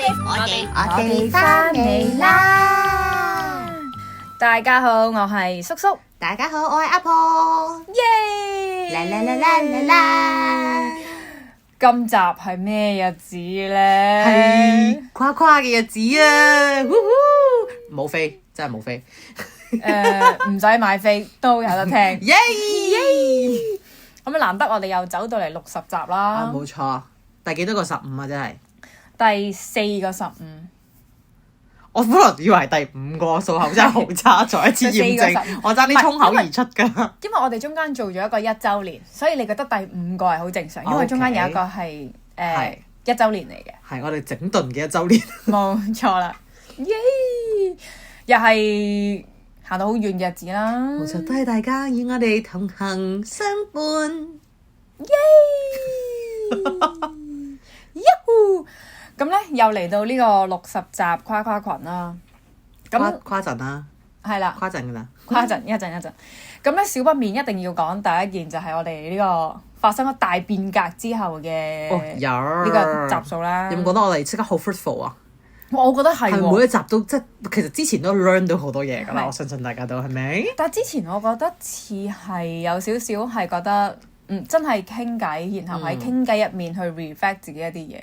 我哋返嚟啦！大家好，我係叔叔。大家好，我係阿婆。耶！啦啦啦啦啦啦！今集係咩日子咧？係誇誇嘅日子啊！冇飛，真係冇飛。唔使買飛都有得聽。耶！咁難得我哋又走到嚟60集啦。冇錯，第幾多個15啊？真係第4個15。我本來以為係第5個數口真係好差，再一次驗證，我爭啲衝口而出㗎。因為我哋中間做咗一個1週年，所以你覺得第5個係好正常，因為中間有一個係1週年嚟嘅。係我哋整頓嘅1週年。冇錯啦，耶！又係行到好遠嘅日子啦。冇錯，多謝大家與我哋同行相伴。耶！Yahoo！咁咧又嚟到呢個60集誇誇群啦。咁跨陣啦，係啦，跨陣㗎啦，跨陣一陣。咁咧少不免一定要講第一件就係我哋呢個發生咗大變革之後嘅呢個集數啦。有冇覺得我哋即刻好 fruitful 啊？我覺得係喎。每一集都即係其實之前都 learn 到好多嘢㗎啦，係我相信大家都係咪？但係之前我覺得似係有少少係覺得真係傾偈，然後喺傾偈入面去 reflect 自己一啲嘢。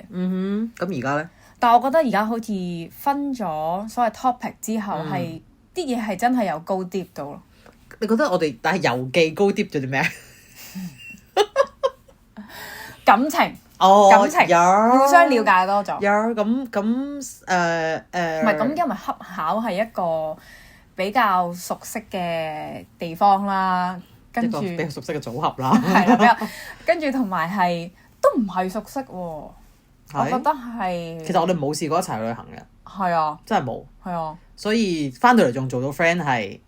咁而家咧？但係我覺得而家好似分咗所謂 topic 之後，係啲嘢係真係有高 deep 到咯。你覺得我哋但係郵寄高 deep 咗啲咩？感情，互相了解多咗。唔係咁，因為恰巧係一個比較熟悉嘅地方啦，跟住比較熟悉嘅組合啦。係啦，比較跟住同埋係都唔係熟悉喎。我覺得係其實我哋冇試過一齊去旅行嘅。係啊，真係冇。係啊，所以翻到嚟仲做到 friend 係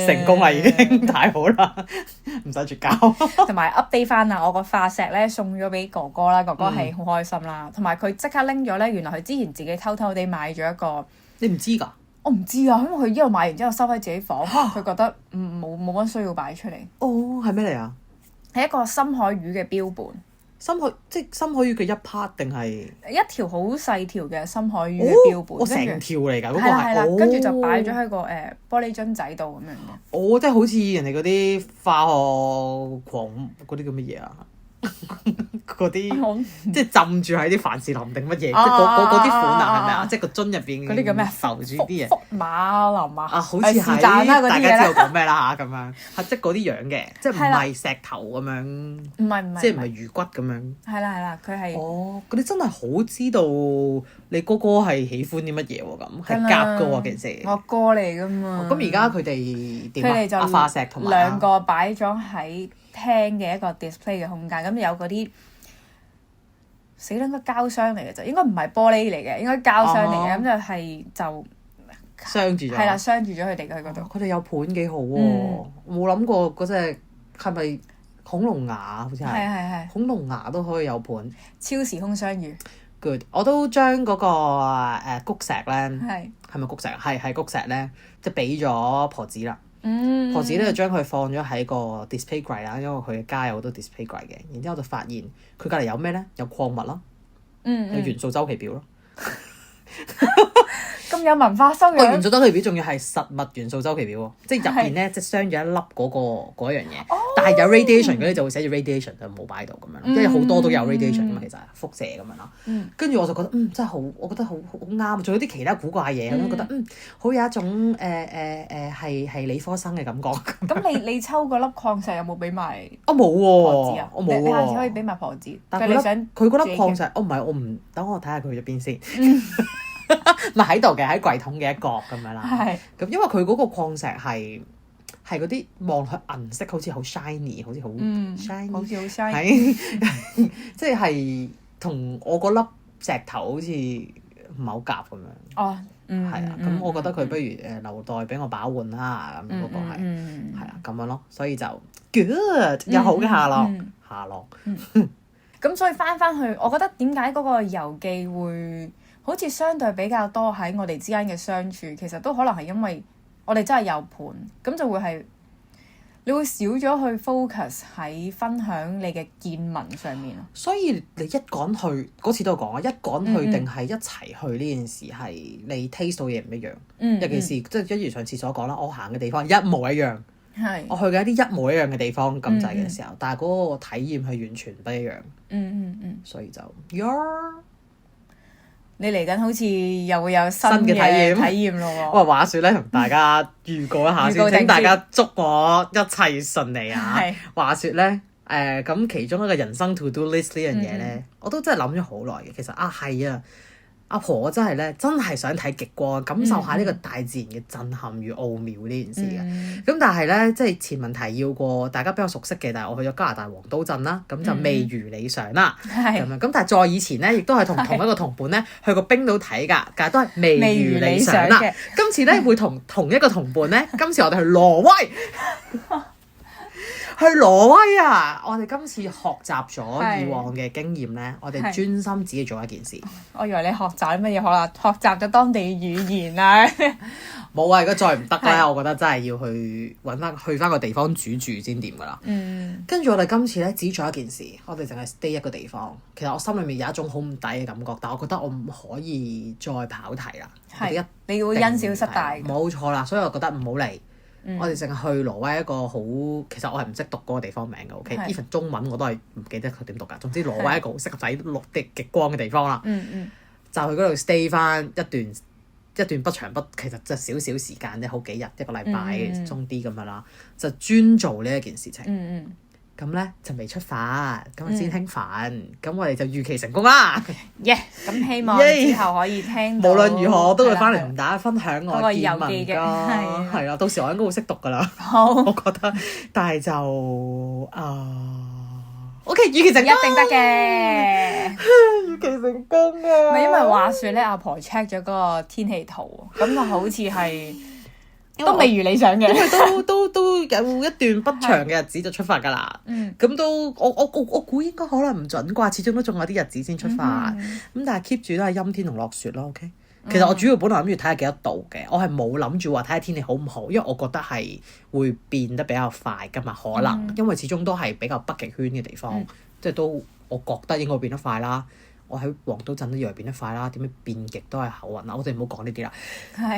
成功啦，已經太好啦，唔使絕交。同埋 update 翻啊，我個化石咧送咗俾哥哥啦，哥哥係好開心啦。同埋佢即刻拎咗咧，原來佢之前自己偷偷地買咗一個，你唔知㗎？我唔知啊，因為佢一路買完之後收喺自己房，可能佢覺得冇乜需要擺出嚟。哦，係咩嚟啊？係一個深海魚嘅標本。深海魚嘅一 part 定係一條好細條嘅深海魚嘅標本，成條嚟㗎嗰個係啦，跟住就擺咗喺個玻璃樽仔度咁樣嘅。即係好似人哋嗰啲化學狂嗰啲叫乜嘢啊？嗰啲即係浸住喺啲凡士林定乜嘢？即係嗰啲款啊，係咪啊？即係個樽入邊嗰啲叫咩？浮住啲嘢。福馬林啊！好似係大家知道講咩啦嚇咁樣，係即係嗰啲樣嘅，即係唔係石頭咁樣，唔係，即係唔係魚骨咁樣。係啦，佢係。嗰啲真係好知道你哥哥係喜歡啲乜嘢喎？咁係夾㗎喎，其實。我哥嚟㗎嘛。咁而家佢哋點啊？佢哋就化石同埋兩個擺咗喺廳嘅一個 display 嘅空間，咁有嗰啲死啦，應該膠箱嚟嘅啫，應該唔係玻璃嚟嘅，應該膠箱嚟嘅，咁就係就鑲住咗。係啦，鑲住咗佢哋喺嗰度。佢哋有盤幾好喎，冇諗過嗰隻係咪恐龍牙？好似係。係。恐龍牙都可以有盤。超時空相遇。Good，我都將嗰個谷石咧，係咪谷石？係谷石咧，即係俾咗婆子啦。婆子咧就將佢放咗喺個 display 櫃啦，因為佢嘅家有好多 display 櫃嘅。然之後我就發現佢隔離有咩咧？有礦物咯，有元素周期表咯。咁有文化修養。元素周期表仲要係實物元素周期表喎，即係入邊咧即係鑲咗一粒嗰一樣嘢，但係有 radiation 嗰啲就會寫住 radiation 就冇擺到咁樣，因為好多都有 radiation 噶嘛，其實輻射咁樣咯。跟住我就覺得真係好，我覺得好啱，仲有啲其他古怪嘢，我都覺得好有一種係理科生嘅感覺。咁你抽嗰粒礦石有冇俾埋？我冇喎，我冇喎。你下次可以俾埋婆子。但係佢嗰粒礦石，唔係我唔等我睇下佢去咗邊先。唔係喺度嘅，喺櫃桶嘅一角咁樣啦。咁因為佢嗰個礦石係嗰啲望去銀色，好似好 shiny， 好似好 shiny，好似好 shiny，即係同我嗰粒石頭好似唔係好夾咁樣。係啊，咁我覺得佢不如留待俾我把玩啦，咁嗰個係啊咁樣咯，所以就 good 有好嘅下落。咁所以翻去，我覺得點解嗰個郵寄會好似相對比較多喺我哋之間嘅相處，其實都可能係因為我哋真係有伴，咁就會係你會少咗去 focus 喺分享你嘅見聞上面咯。所以你一趕去嗰次都有講啊，一趕去定係一齊去呢件事係你 taste 到嘢唔一樣。尤其是即係一如上次所講啦，我行嘅地方一模一樣，我去嘅一啲一模一樣嘅地方咁滯嘅時候，但係嗰個體驗係完全不一樣。所以就你嚟緊好似又會有新嘅體驗咯喎。喂，話説咧，同大家預告一下先，請大家祝我一切順利啊！話説咧，咁其中一個人生 to do list 呢樣嘢咧，我都真係諗咗好耐嘅。其實係啊，阿婆真係咧，真係想睇極光，感受下呢個大自然嘅震撼與奧妙呢件事嘅。咁但係咧，即係前文提要過，大家比較熟悉嘅，但係我去咗加拿大黃刀鎮啦，咁就未如理想啦。咁樣咁，但係再以前咧，亦都係同一個同伴咧去過冰島睇㗎，但係都係未如理想啦。今次咧會同一個同伴咧，今次我哋去挪威。去挪威啊！我哋今次學習咗以往嘅經驗咧，我哋專心自己做一件事。我以為你學習乜嘢學習咗當地語言啊！冇啊！如果再唔得咧，我覺得真係要去翻個地方住先掂㗎啦。跟住我哋今次咧只做一件事，我哋淨係 stay 一個地方。其實我心裏面有一種好唔抵嘅感覺，但我覺得我唔可以再跑題啦。你會因小失大。冇錯啦，所以我覺得唔好嚟。我哋淨係去挪威一個好，其實我係唔識讀嗰個地方名嘅，OK？even 中文我都係唔記得佢點讀㗎。總之挪威一個好適合睇落地極光嘅地方啦。就去嗰度 stay 翻一段不長不，其實就少少時間啫，好幾日一個禮拜鬆啲咁樣啦，就專做呢一件事情。咁咧就未出發，咁先興奮，咁我哋就預期成功啦。咁希望之後可以聽到。無論如何，我都會翻嚟同大家分享我見聞嘅。係啦，到時我應該會識讀㗎啦。好，我覺得，但係就OK，預期成功，一定得嘅。預期成功啊！咪因為話説咧，阿婆 check 咗嗰個天氣圖，咁就好似係都未如理想嘅，因為都有一段不長嘅日子就出發㗎啦。咁都我估應該可能唔準啩，始終都仲有啲日子先出發。咁但係 keep 住都係陰天同落雪咯。OK，其實我主要本來諗住睇下幾多度嘅，我係冇諗住話睇下天氣好唔好，因為我覺得係會變得比較快㗎嘛，可能因為始終都係比較北極圈嘅地方，即係都我覺得應該會變得快啦。我喺黃刀鎮都以為變得快啦，點解變極都係口暈啦？我哋唔好講呢啲啦。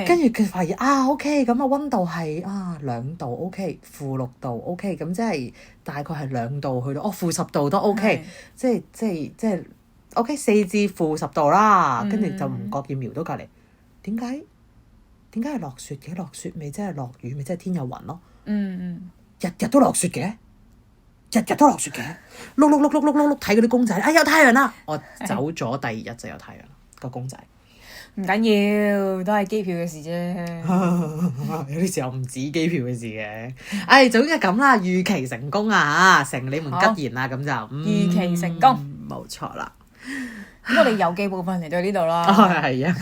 跟住佢發現OK，咁溫度係2度 OK，-6度 OK，咁即係大概係2度去到-10度都 OK，即係 OK 4至-10度啦。跟住就唔覺意瞄到隔離，點解係落雪嘅？落雪咪即係落雨，咪即係天有雲咯。日日都落雪嘅。日日都落雪嘅，碌睇嗰啲公仔，有太陽啦！我走咗第二日就有太陽啦，個公仔。唔緊要，都係機票嘅事啫。有啲時候唔止機票嘅事嘅。總之係咁啦，預期成功啊嚇，成你們吉言啦，咁就預期成功，冇錯啦。咁我哋有機部分嚟到呢度啦。係啊，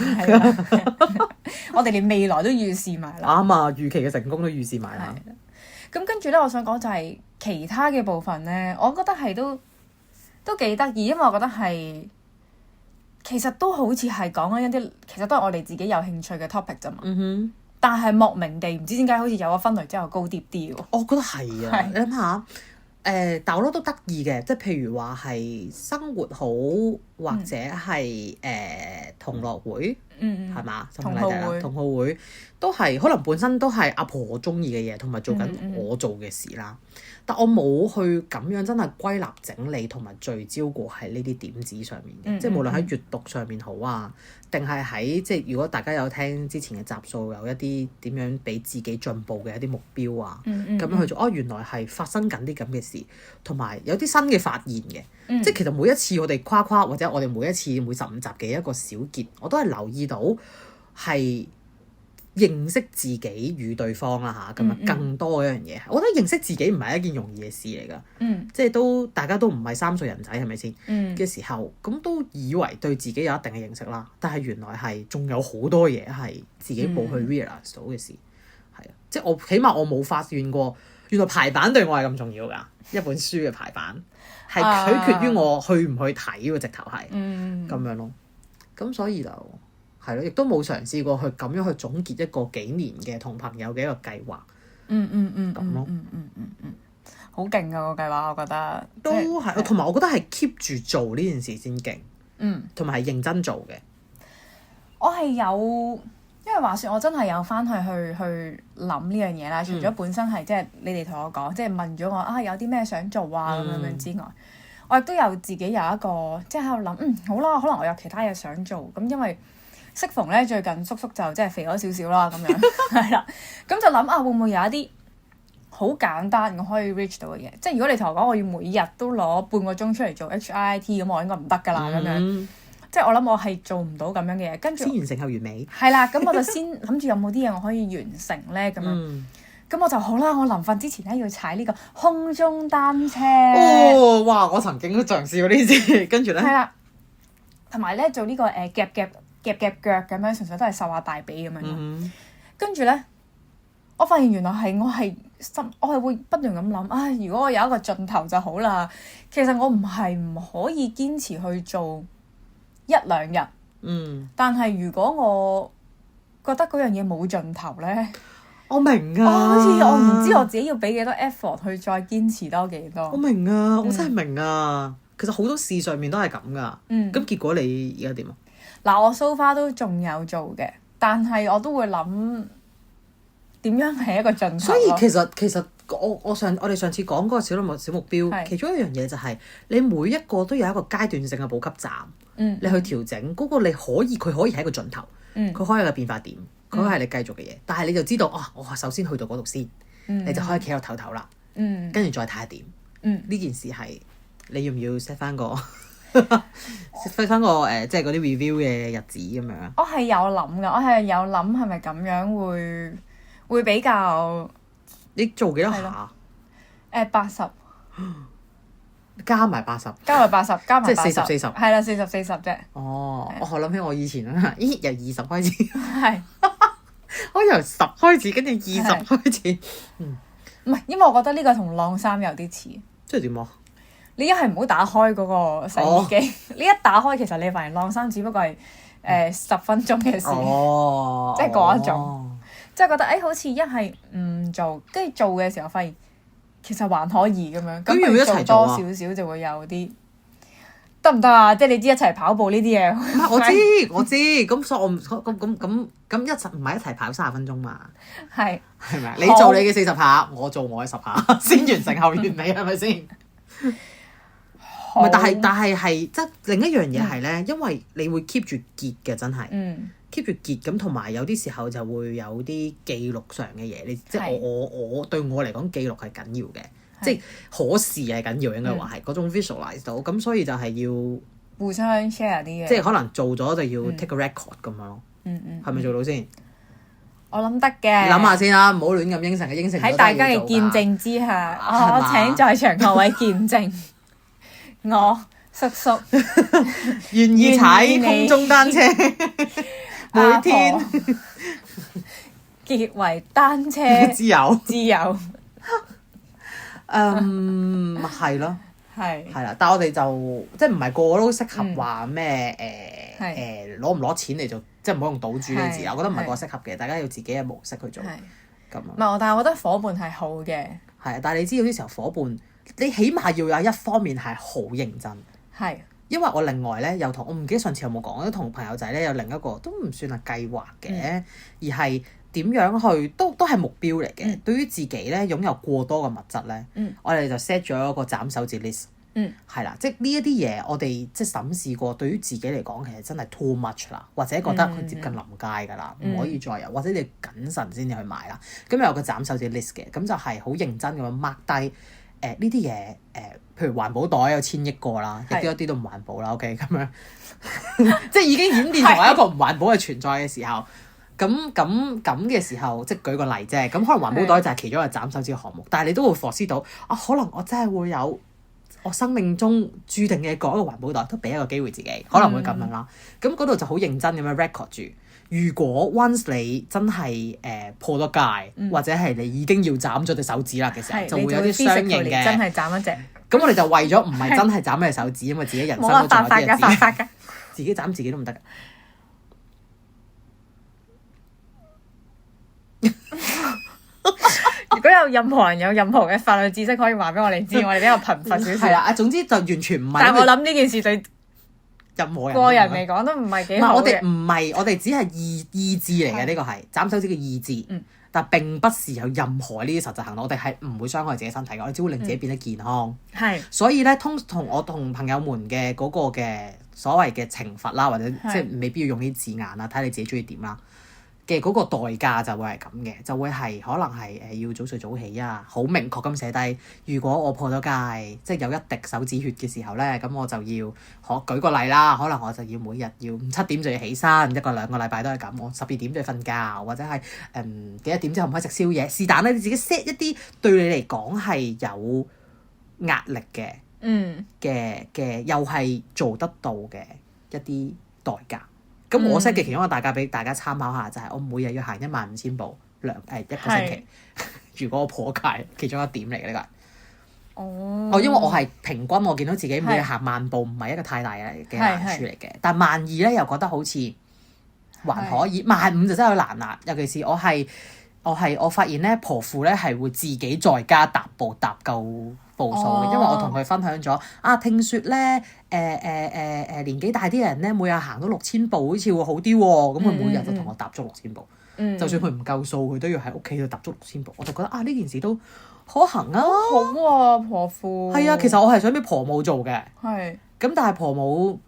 我哋連未來都預示埋啦。啱啊，預期嘅成功都預示埋啦。咁跟住咧，我想講就係其他嘅部分咧，我覺得係都幾得意，因為我覺得係其實都好似係講緊一啲，其實都係我哋自己有興趣嘅 topic 啫嘛。但係莫名地唔知點解好似有咗分類之後高啲啲喎。我覺得係啊，你諗下。但我覺得都得意嘅，即係譬如話係生活好，或者係同樂會，係嘛？同好會都係可能本身都係阿婆中意嘅嘢，同埋做緊我做嘅事啦。但我冇去咁樣真係歸納整理同埋聚焦過喺呢啲點子上面嘅，即係無論喺閱讀上面好啊，定係喺即係如果大家有聽之前嘅集數，有一啲點樣俾自己進步嘅一啲目標啊，咁樣去做。原來係發生緊啲咁嘅事，同埋有啲新嘅發現嘅。即係其實每一次我哋誇或者我哋每15集嘅一個小結，我都係留意到係認識自己與對方啦嚇，咁啊更多一樣嘢。我覺得認識自己唔係一件容易嘅事嚟㗎。即係大家都唔係3歲人仔係咪先嘅時候，咁都以為對自己有一定嘅認識啦。但係原來係仲有好多嘢係自己冇去 realize 到嘅事，係啊，即係起碼我冇發現過，原來排版對我係咁重要㗎。一本書嘅排版係取決於我去唔去睇喎，直頭係咁樣咯。咁所以就係咯，亦都冇嘗試過去咁樣去總結一個幾年嘅同朋友嘅一個計劃。咁咯。好勁啊個計劃，我覺得都係，同埋我覺得係 keep 住做呢件事先勁，同埋係認真做嘅。我係有，因為話説我真係有翻去諗呢樣嘢啦。除咗本身係即係你哋同我講，即係問咗我啊有啲咩想做啊咁樣之外，我亦都有自己有一個即係喺度諗，好啦，可能我有其他嘢想做咁，因為適逢咧最近叔叔就即係肥咗少少啦咁樣，係啦，咁就諗會唔會有一啲好簡單我可以 reach 到嘅嘢？即係如果你同我講我要每日都攞半個鐘出嚟做 HIIT 咁，我應該唔得㗎啦咁樣。即係我諗我係做唔到咁樣嘅嘢，跟住先完成後完美。係啦，咁我就先諗住有冇啲嘢我可以完成咧咁樣。咁我就好啦，我臨瞓之前咧要踩呢個空中單車。哦，哇！我曾經都嘗試過呢啲，跟住咧。係啦，同埋咧做呢個夾腳咁樣，純粹都係瘦下大髀咁樣。跟住咧，我發現原來我係會不斷咁諗，如果我有一個盡頭就好啦。其實我唔可以堅持去做1-2日，但係如果我覺得嗰樣嘢冇盡頭咧，我明啊，好似我唔知我自己要俾幾多 effort 去再堅持多幾多。我明啊，我真係明啊。其實好多事上面都係咁噶。咁結果你而家點啊？嗱，我 so far 都仲有做嘅，但係我都會諗點樣係一個盡頭。所以其實我哋上次講嗰個小目標，其中一樣嘢就係你每一個都有一個階段性嘅補給站。你去調整嗰個，佢可以係一個盡頭，佢可以係個變化點，佢可以係你繼續嘅嘢。但係你就知道我首先去到嗰度先，你就可以企喺度唞唞啦。跟住再睇下點。呢件事係你要唔要 set 翻個即係嗰啲 review 嘅日子咁樣？我係有諗㗎，我係有諗係咪咁樣會比較？你做幾多下？80。加埋80，加埋80，加埋80，即係40，係啦，40啫。哦，我諗起我以前啦，由20開始，係，我由10開始，跟住20開始，唔係，因為我覺得呢個同晾衫有啲似。即係點啊？你一係唔好打開嗰個洗衣機，你一打開其實你發現晾衫只不過係10分鐘嘅事，即係嗰一種，即係覺得好似一係唔做，跟住做嘅時候發現。其實還可以咁樣，咁佢做多少少就會有啲得唔得啊？即係你知一齊跑步呢啲嘢。唔係我知，咁所以我唔咁一齊唔係一齊跑30分鐘嘛？係咪啊？你做你嘅40下，我做我嘅10下，先完成後完美係咪先？唔係，但係即係另一樣嘢係咧，因為你會 keep 住結嘅，真係。keep 住結咁，同埋有啲時候就會有啲記錄上嘅嘢，即係我對我嚟講記錄係緊要嘅，即係可視係緊要，應該話係嗰種 visualize 到，咁所以就係要互相 share 啲嘢，即係可能做咗就要 take a record 咁樣咯。係咪做到先？我諗得嘅。諗下先啦，唔好亂咁應承喺大家嘅見證之下，我請在場各位見證，我叔叔願意踩空中單車。每天結為單車之友，係咯，係啦，但係我哋就即係唔係個個都適合話咩攞唔攞錢嚟做，即係唔好用賭注呢個字。我覺得唔係個個適合嘅，大家要自己嘅模式去做咁。唔係，但係我覺得夥伴係好嘅。係啊，但係你知道有啲時候夥伴，你起碼要有一方面係好認真。係。因為我另外咧又同我唔記得上次有冇講，都同朋友仔咧有另一個都唔算係計劃嘅，而係點樣去都係目標嚟嘅。對於自己咧擁有過多嘅物質咧，我哋就 set 咗一個斬手指 list。係啦，即係呢一啲嘢我哋即係審視過，對於自己嚟講其實真係 too much 啦，或者覺得佢接近臨界㗎啦，唔可以再有，或者你謹慎先至去買啦。咁有個斬手指 list 嘅，咁就係好認真咁樣 mark 低呢啲嘢譬如環保袋有1000億個啦，亦都一啲都唔環保啦。OK，咁樣即係已經演變成為一個唔環保嘅存在嘅時候，咁嘅時候，即係舉個例啫。咁可能環保袋就係其中一個斬手指嘅項目，但係你都會 foresee 到可能我真係會有我生命中注定嘅嗰一個環保袋，都俾一個機會自己，可能會咁樣啦。咁嗰度就好認真咁樣 record 住。如果 once 你真係破咗戒，或者係你已經要斬咗隻手指啦嘅時候，就會有啲相應嘅真係斬一隻。咁我哋就為咗唔係真係斬咩手指，因為自己人生都仲有啲日子，犯法㗎，自己斬自己都唔得㗎。果有任何人有任何嘅法律知識，可以話俾我哋知，我哋比較貧乏少少。係啦，總之就完全唔係。但係我諗呢件事對任何人個人嚟講都唔係幾好嘅。我哋唔係，我哋只係意志嚟嘅，呢個係斬手指嘅意志。但並不是有任何呢啲實際行動，我哋係唔會傷害自己身體嘅，我哋只會令自己變得健康。所以咧，我同朋友們嘅嗰個嘅所謂嘅懲罰啦，或者即係未必要用呢啲字眼啦，睇你自己中意點啦。嘅嗰個代價就會係咁嘅，就會係可能係要早睡早起啊，好明確咁寫低。如果我破咗戒，即係有一滴手指血嘅時候咧，咁我就要舉個例啦，可能我就要每日要7點就要起身，1個2個禮拜都係咁。我12點就要瞓覺，或者係幾多點之後唔可以食宵夜。是但咧，你自己 set 一啲對你嚟講係有壓力嘅，嘅又係做得到嘅一啲代價。咁我 set 嘅其中一個代價俾大家參考下，就係我每日要行15000步一個星期。如果我破戒，其中一點嚟嘅呢個。因為我係平均，我見到自己每日行10000步唔係一個太大嘅難處嚟嘅。但12000咧又覺得好似還可以，15000就真係好難啦。尤其是我發現咧，婆父咧係會自己在家踏步踏夠步數嘅，因為我同佢分享咗聽說咧年紀大啲人咧每日行到6000步好似會好啲喎，咁佢每日就同我踏足6000步，就算佢唔夠數，佢都要喺屋企度踏足6000步，我就覺得呢件事都可行啊，好啊，婆父。係啊，其實我係想俾婆母做嘅，咁但係婆母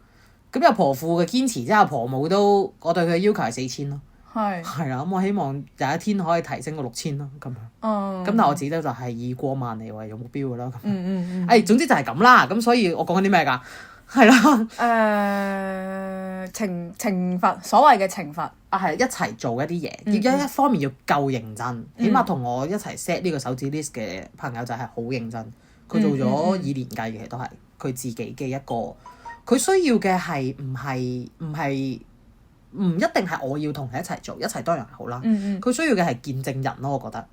咁有婆父嘅堅持之後，婆母都我對佢嘅要求係4000咯。係啦，咁我希望有一天可以提升到6000咯，咁樣。咁但係我自己咧就係以過萬嚟為目標㗎啦。總之就係咁啦。咁所以我講緊啲咩㗎？係啦。懲罰，所謂嘅懲罰係一齊做一啲嘢，而家一方面要夠認真，起碼同我一齊 set 呢個手指 list 嘅朋友就係好認真。佢做咗以年計嘅，都係佢自己嘅一個。佢需要嘅係唔一定係我要同佢一齊做，一齊當然係好啦。佢需要嘅係見證人咯，我覺得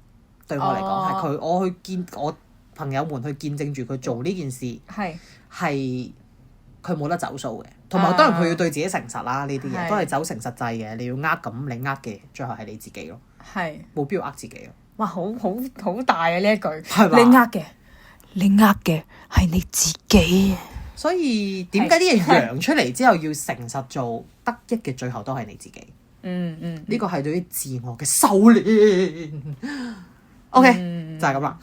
對我嚟講係我去見我朋友們去見證住佢做呢件事，係佢冇得走數嘅。同埋當然佢要對自己誠實啦，呢啲嘢都係走誠實際嘅。你要咁，你嘅最後係你自己咯，冇必要自己咯。哇，好大啊！呢一句係嘛？你嘅係你自己。所以點解啲嘢揚出嚟之後要誠實做，得益嘅最後都係你自己。呢個係對於自我嘅修煉。OK，就係咁啦。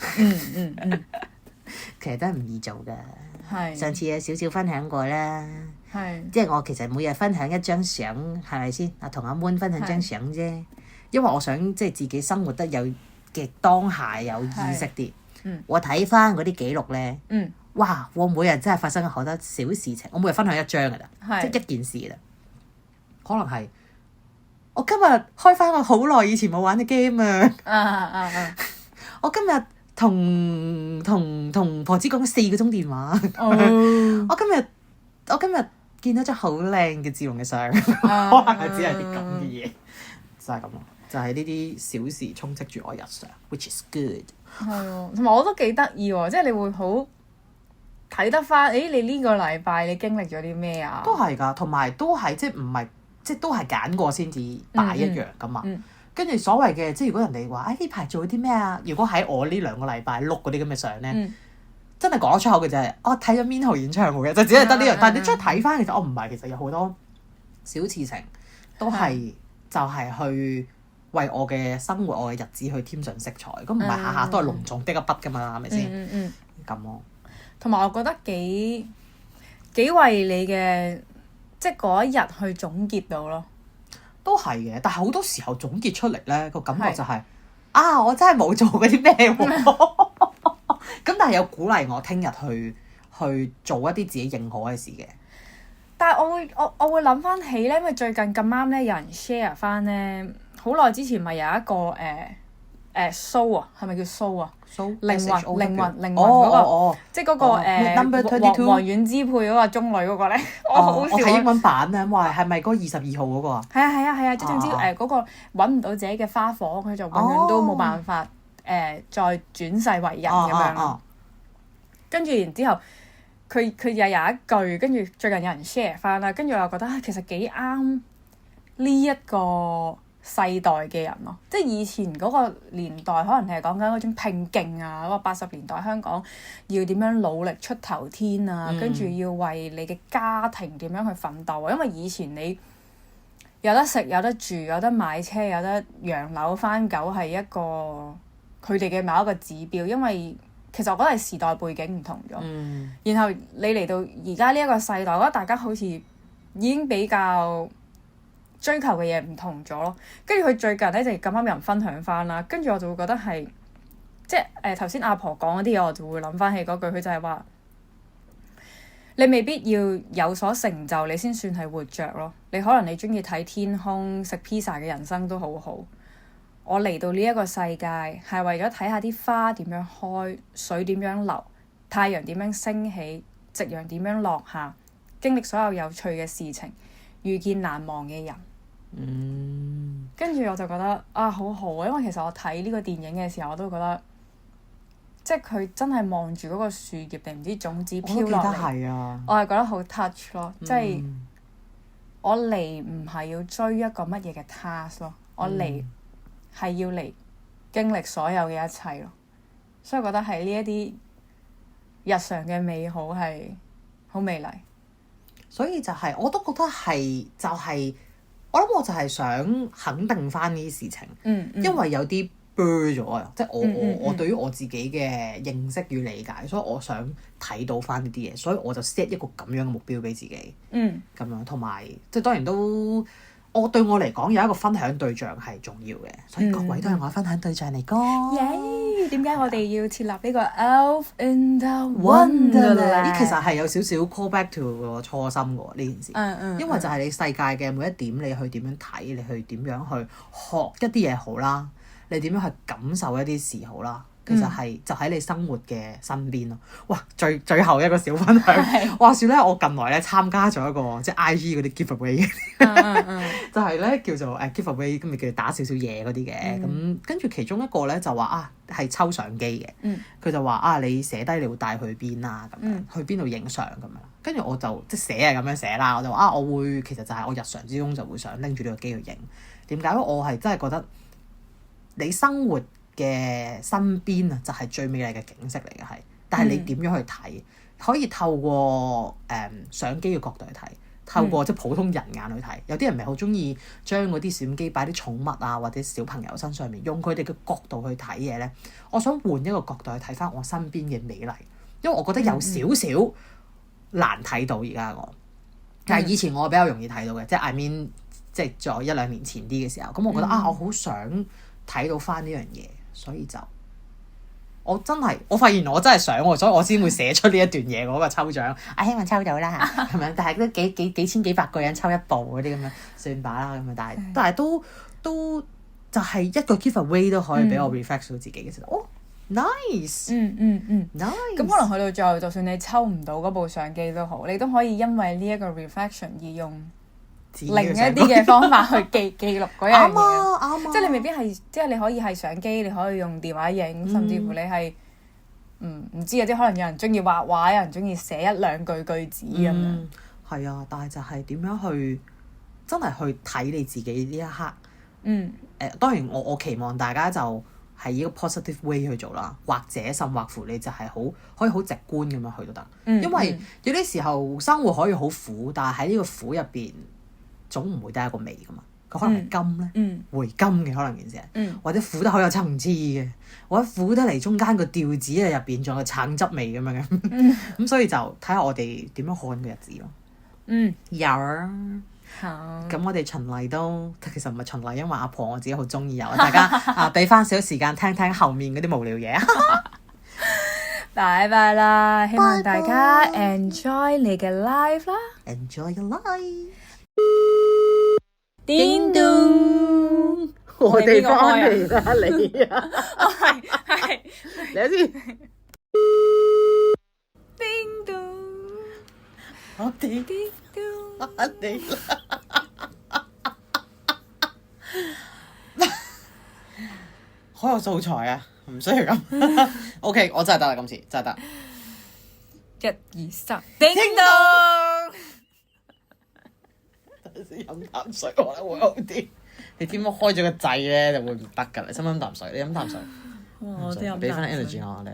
其實都係唔易做㗎。上次有少少分享過啦。即係我其實每日分享一張相，係咪先？同阿 Moon 分享張相啫。因為我想即係自己生活得有嘅當下有意識啲。我睇翻嗰啲記錄咧。哇！我每日真係發生好多小事情，我每日分享一張㗎咋，即係一件事㗎咋。可能係我今日開翻個好耐以前冇玩嘅 game 啊！我今日同婆子講咗4個鐘電話。我今日見到張好靚嘅自龍嘅相，可能係只係啲咁嘅嘢，就係咁咯。就係呢啲小事充斥住我日常 ，which is good。同埋我都幾得意喎，即係你會好睇得翻，你呢個禮拜你經歷咗啲咩啊？都係㗎，同埋都係即係唔係即係都係揀過先至擺一樣㗎嘛。跟住所謂嘅即係如果人哋話呢排做咗啲咩啊？如果喺我呢2個禮拜碌嗰啲咁嘅相咧，真係講得出口嘅就係我睇咗 Minho 演唱會嘅，就只係得呢樣。但係你再睇翻，其實我唔係，其實有好多小事情都係就係去為我嘅生活、我嘅日子去添上色彩。咁唔係下下都係隆重的一筆㗎嘛，係咪先？咁咯。同埋我覺得幾為你嘅即係嗰一日去總結到咯，都係嘅。但係好多時候總結出嚟咧個感覺就係我真係冇做嗰啲咩喎。咁但係有鼓勵我聽日去做一啲自己認可嘅事嘅。但係我會諗翻起咧，因為最近咁啱咧有人 share 翻咧，好耐之前咪有一個show 啊，係咪叫 show 啊？靈魂嗰個，即係嗰個王菀之配嗰個中女嗰個咧，我睇英文版啊，話係咪嗰22號嗰個啊？係啊，即係總之嗰個揾唔到自己嘅花火，佢就永遠都冇辦法再轉世為人咁樣。跟住然之後，佢又有一句，跟住最近有人 share 翻啦，跟住我又覺得其實幾啱呢一個世代嘅人咯，即係以前嗰個年代，可能係講緊嗰種拼勁啊，嗰個80年代香港要點樣努力出頭天啊，跟住要為你嘅家庭點樣去奮鬥啊，因為以前你有得食有得住有得買車有得養樓返狗係一個佢哋嘅某一個指標，因為其實我覺得係時代背景唔同咗，然後你嚟到而家呢一個世代，我覺得大家好似已經比較追求嘅嘢唔同咗咯，跟住佢最近咧就咁啱有人分享翻啦，跟住我就會覺得係即係頭先阿婆講嗰啲嘢，我就會諗翻起嗰句，佢就係話你未必要有所成就，你先算係活着咯。你可能你中意睇天空、食 pizza 嘅人生都好好。我嚟到呢一個世界係為咗睇下啲花點樣開，水點樣流，太陽點樣升起，夕陽點樣落下，經歷所有有趣嘅事情，遇見難忘嘅人。跟住我就覺得啊，好好啊，因為其實我睇呢個電影嘅時候，我都覺得即係佢真係望住嗰個樹葉定唔知種子飄落嚟，我係覺得好 touch 咯，即係我嚟唔係要追一個乜嘢嘅 task 咯，我嚟係要嚟經歷所有嘅一切咯，所以我覺得係呢一啲日常嘅美好係好美麗。所以就係、我都覺得係就係、我諗我就係想肯定翻呢啲事情，因為有啲 blur 咗啊，即係我對於我自己嘅認識與理解，所以我想睇到翻呢啲嘢，所以我就 set 一個咁樣嘅目標俾自己，咁樣同埋即係當然都我對我嚟講有一個分享對象係重要嘅，所以各位都係我分享對象嚟㗎。點解我哋要設立呢個 Elf in the Wonderland？ 呢其實係有少少 call back to 個初心嘅喎，呢件事。因為就係你世界嘅每一點，你去點樣睇，你去點樣去學一啲嘢好啦，你點樣去感受一啲事好啦。其實係就喺你生活嘅身邊咯。哇！最後一個小分享，話説咧，我近來咧參加咗一個即係 IG 嗰啲 giveaway，就係咧叫做giveaway，咁咪叫打少少嘢嗰啲嘅。咁跟住其中一個咧就話啊係抽相機嘅，佢就話啊你寫低你會帶去邊啊咁樣，去邊度影相咁樣。跟住我就即係寫係咁樣寫啦，我就話啊我會其實就係我日常之中就會想拎住呢個機去影。點解？我係真係覺得你生活嘅身邊啊，就係最美麗嘅景色嚟嘅係，但係你點樣去睇？可以透過相機嘅角度去睇，透過即係普通人眼去睇。有啲人咪好中意將嗰啲相機擺啲寵物啊或者小朋友身上面，用佢哋嘅角度去睇嘢咧。我想換一個角度去睇翻我身邊嘅美麗，因為我覺得有少少難睇到而家我，但係以前我比較容易睇到嘅，即係 I mean 即係在1-2年前啲嘅時候，咁我覺得我好想睇到翻呢樣嘢。所以就我發現我真係想喎，所以我先會寫出呢一段嘢嗰個抽獎。希望抽到啦，係咪？但係都幾千幾百個人抽一部嗰啲咁樣算把啦咁樣，但係都就係一個 giveaway 都可以俾我 reflect 到自己嘅時候。哦 nice， nice。咁可能去到最後，就算你抽唔到嗰部相機都好，你都可以因為呢一個 reflection 而用另一啲嘅方法去記錄嗰樣嘢，即係你未必係，即係你可以係相機，你可以用電話影，甚至乎你係唔知啊，即係可能有人中意畫畫，有人中意寫1-2句句子咁樣。係啊，但係就係點樣去真係去睇你自己呢一刻。當然我期望大家就係以個 positive way 去做啦，或者甚或乎你就係可以好直觀咁樣去都得。因為有啲時候生活可以好苦，但係喺呢個苦入邊，總唔會得一個味噶嘛，佢可能係甘咧，回甘嘅可能件事，或者苦得好有層次嘅，或者苦得嚟中間個調子啊入邊仲有橙汁味咁樣嘅，咁所以就睇下我哋點樣看個日子咯。有好，咁我哋循例都其實唔係循例，因為阿婆我自己好中意有，大家俾翻少少時間聽聽後面嗰啲無聊嘢。拜拜啦，希望大家 enjoy 你嘅 life 啦 ，enjoy your life。叮咚，我哋翻嚟啦，你啊，係，你先。叮咚，我哋叮咚，翻嚟啦，好有素材啊，唔需要咁。OK， 我真係得啦，今次真係得。1、2、3，叮咚。飲啖水可能會好啲。你點解開咗個掣咧就會唔得㗎？你使唔使飲啖水？你飲啖水。我都飲俾翻啖水 energy 我哋。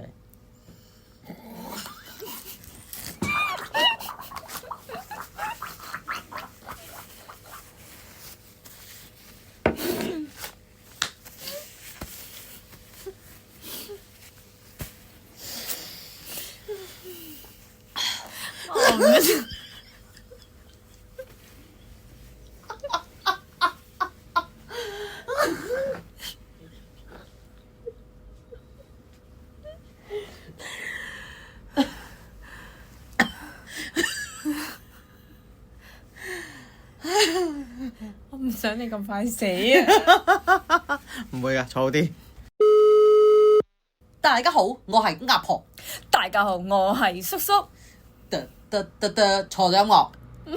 我唔想你咁快死啊！唔會㗎，坐好啲。大家好，我係阿婆。大家好，我係叔叔。錯咗音樂。黐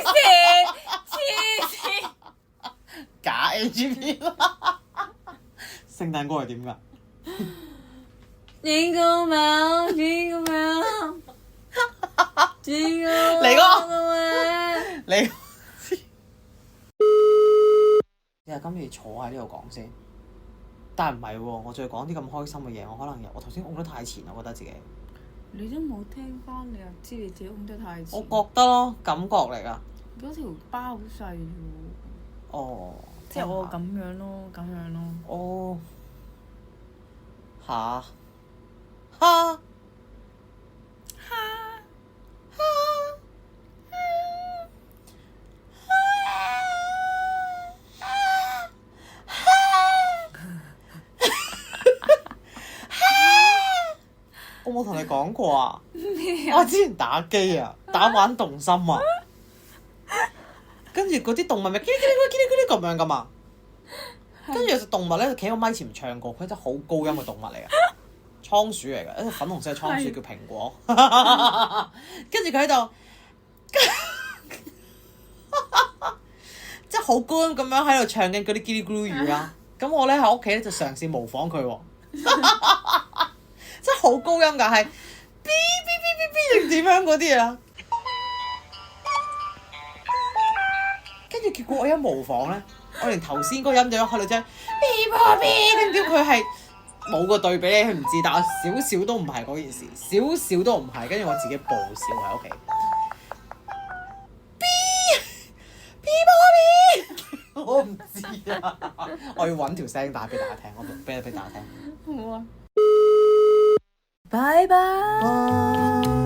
線，黐線。假 AGP 啦。聖誕歌係點㗎Jingle bell, jingle bell, jingle 嚟個 bell。你你係今次坐喺呢度講先，但係唔係喎，我再講啲咁開心嘅嘢，我可能我頭先拱得太前啦，我覺得自己。你都冇聽翻，你又知你自己拱得太前。我覺得咯，感覺嚟㗎。嗰條包好細啫喎。哦。即係我咁樣咯，咁樣咯。哦。嚇！哈！我冇同你講過啊！我之前打機啊，打玩動心啊，跟住嗰啲動物咪嘰哩嘰哩嘰哩嘰哩咁樣噶嘛，跟住有隻動物咧，佢企喺個咪前唱歌，佢真係好高音嘅動物嚟嘅，倉鼠嚟嘅，一隻粉紅色嘅倉鼠叫蘋果，跟住佢喺度，即係好高音咁樣喺度唱緊嗰啲嘰哩咕嚕語啊，咁我咧喺屋企咧就嘗試模仿佢喎。真係好高音㗎，係 B B B B B 定點樣嗰啲啊？跟住結果我一模仿咧，我連頭先嗰個音就喺度將 B B B 定點，佢係冇個對比你，佢唔知，但我少少都唔係嗰件事，少少都唔係，跟住我自己爆笑喺屋企。B B B， 我唔知啊，我要揾條聲打俾大家聽，我俾大家聽。好啊。拜拜。